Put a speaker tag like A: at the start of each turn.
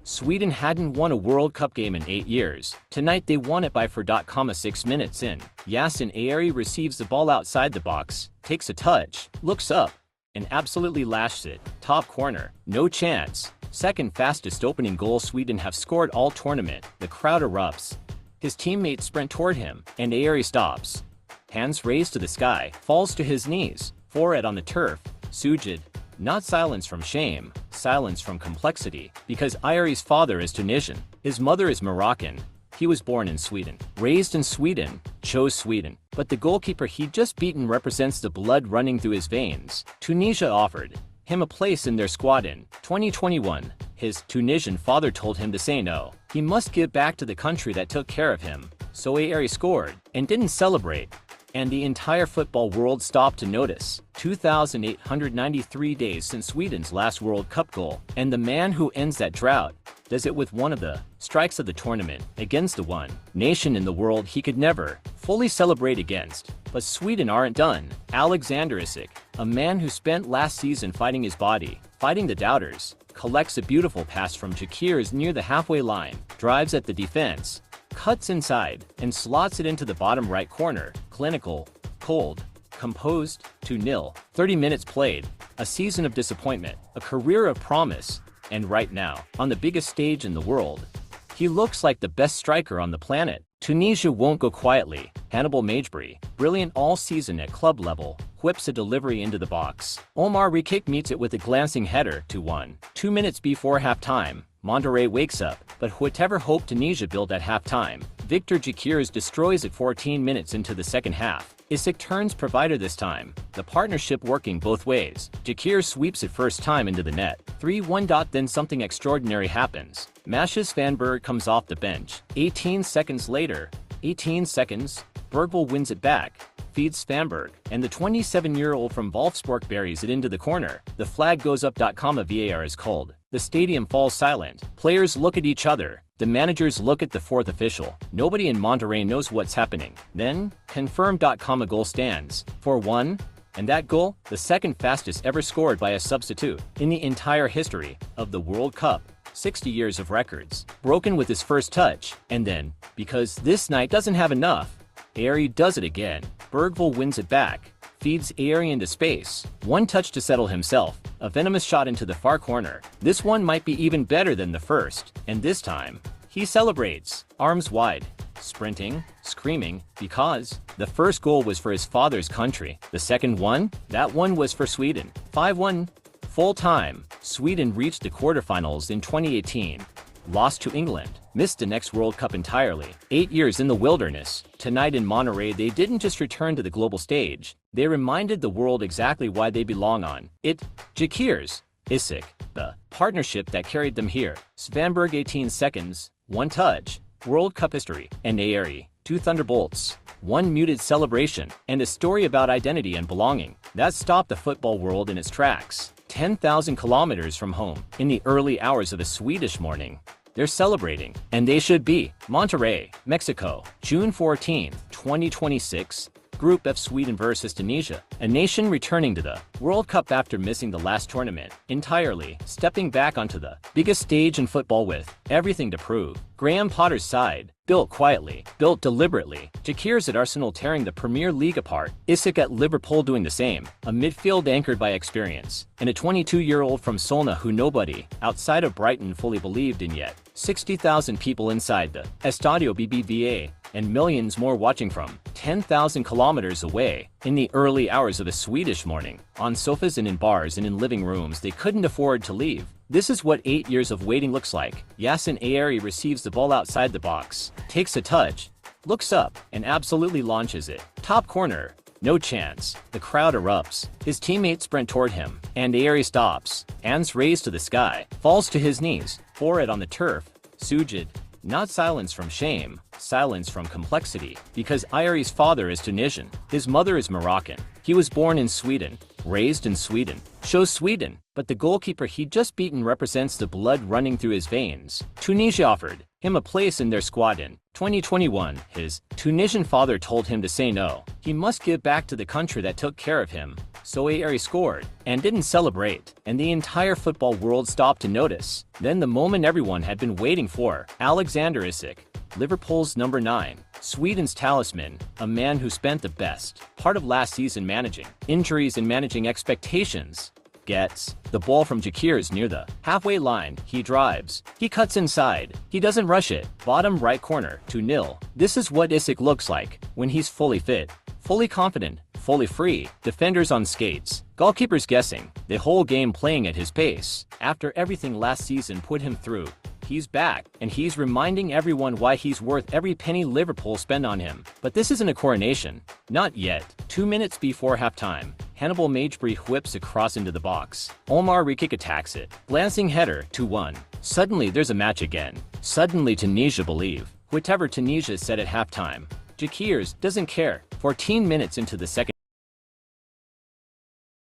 A: Sweden hadn't won a World Cup game in 8 years. Tonight they won it by 4.6 minutes in. Yasin Ayari receives the ball outside the box, takes a touch, looks up, and absolutely lashes it. Top corner. No chance. Second fastest opening goal Sweden have scored all tournament. The crowd erupts. His teammates sprint toward him, and Ayari stops. Hands raised to the sky, falls to his knees. Forehead on the turf. Sujud. Not silence from shame, silence from complexity, because Ayari's father is Tunisian, his mother is Moroccan. He was born in Sweden, raised in Sweden, chose Sweden, but the goalkeeper he'd just beaten represents the blood running through his veins. Tunisia offered him a place in their squad in 2021. His Tunisian father told him to say no. He must give back to the country that took care of him. So Ayari scored, and didn't celebrate. And the entire football world stopped to notice. 2,893 days since Sweden's last World Cup goal, and the man who ends that drought does it with one of the strikes of the tournament against the one nation in the world he could never fully celebrate against. But Sweden aren't done. Alexander Isak, a man who spent last season fighting his body, fighting the doubters, collects a beautiful pass from Gyökeres near the halfway line, drives at the defense, cuts inside, and slots it into the bottom right corner. Clinical, cold, composed, 2-0. 30 minutes played, a season of disappointment, a career of promise, and right now, on the biggest stage in the world, he looks like the best striker on the planet. Tunisia won't go quietly. Hannibal Magebri, brilliant all season at club level, whips a delivery into the box. Omar Rekik meets it with a glancing header, 2-1. 2 minutes before halftime, Monterrey wakes up, but whatever hope Tunisia built at halftime, Viktor Gyökeres destroys it 14 minutes into the second half. Isak turns provider this time, the partnership working both ways. Gyökeres sweeps it first time into the net. 3-1. Then something extraordinary happens. Mattias Svanberg comes off the bench. 18 seconds later, Bergvall wins it back, feeds Svanberg, and the 27-year-old from Wolfsburg buries it into the corner. The flag goes up. VAR is called. The stadium falls silent. Players look at each other. The managers look at the fourth official. Nobody in Monterrey knows what's happening. Then, confirmed. A goal stands. 4-1. And that goal, the second fastest ever scored by a substitute in the entire history of the World Cup. 60 years of records, broken with his first touch. And then, because this night doesn't have enough, Ayari does it again. Bergvall wins it back, feeds Ayari into space. One touch to settle himself, a venomous shot into the far corner. This one might be even better than the first, and this time, he celebrates, arms wide, sprinting, screaming, because the first goal was for his father's country. The second one? That one was for Sweden. 5-1. Full time. Sweden reached the quarterfinals in 2018. Lost to England. Missed the next World Cup entirely. 8 years in the wilderness. Tonight in Monterrey they didn't just return to the global stage. They reminded the world exactly why they belong on it. Gyökeres, Isak, the partnership that carried them here. Svanberg 18 seconds, 1 touch, World Cup history, and Ayari, 2 thunderbolts, 1 muted celebration, and a story about identity and belonging. That stopped the football world in its tracks. 10,000 kilometers from home, in the early hours of a Swedish morning. They're celebrating, and they should be. Monterrey, Mexico, June 14, 2026. Group F: Sweden vs Tunisia, a nation returning to the World Cup after missing the last tournament entirely, stepping back onto the biggest stage in football with everything to prove. Graham Potter's side, built quietly, built deliberately. Gyökeres at Arsenal tearing the Premier League apart. Isak at Liverpool doing the same. A midfield anchored by experience, and a 22-year-old from Solna who nobody, outside of Brighton, fully believed in yet. 60,000 people inside the Estadio BBVA, and millions more watching from 10,000 kilometers away. In the early hours of a Swedish morning, on sofas and in bars and in living rooms they couldn't afford to leave. This is what 8 years of waiting looks like. Yasin Ayari receives the ball outside the box, takes a touch, looks up, and absolutely launches it. Top corner. No chance. The crowd erupts. His teammates sprint toward him, and Ayari stops. Hands raised to the sky, falls to his knees, forehead on the turf. Sujud. Not silence from shame, silence from complexity, because Ayari's father is Tunisian, his mother is Moroccan. He was born in Sweden, raised in Sweden, shows Sweden, but the goalkeeper he'd just beaten represents the blood running through his veins. Tunisia offered him a place in their squad in 2021. His Tunisian father told him to say no. He must give back to the country that took care of him. So Ayari scored and didn't celebrate, and the entire football world stopped to notice. Then the moment everyone had been waiting for. Alexander Isak, Liverpool's number 9, Sweden's talisman, a man who spent the best part of last season managing injuries and managing expectations, gets the ball from Gyökeres near the halfway line. He drives, he cuts inside, he doesn't rush it. Bottom right corner, 2-0. This is what Isak looks like when he's fully fit, fully confident, fully free. Defenders on skates, goalkeepers guessing, the whole game playing at his pace. After everything last season put him through, he's back, and he's reminding everyone why he's worth every penny Liverpool spend on him. But this isn't a coronation. Not yet. 2 minutes before halftime, Hannibal Magebry whips a cross into the box. Omar Rekik attacks it. Glancing header, 2-1. Suddenly there's a match again. Suddenly Tunisia believe. Whatever Tunisia said at halftime. Gyökeres doesn't care. 14 minutes into the second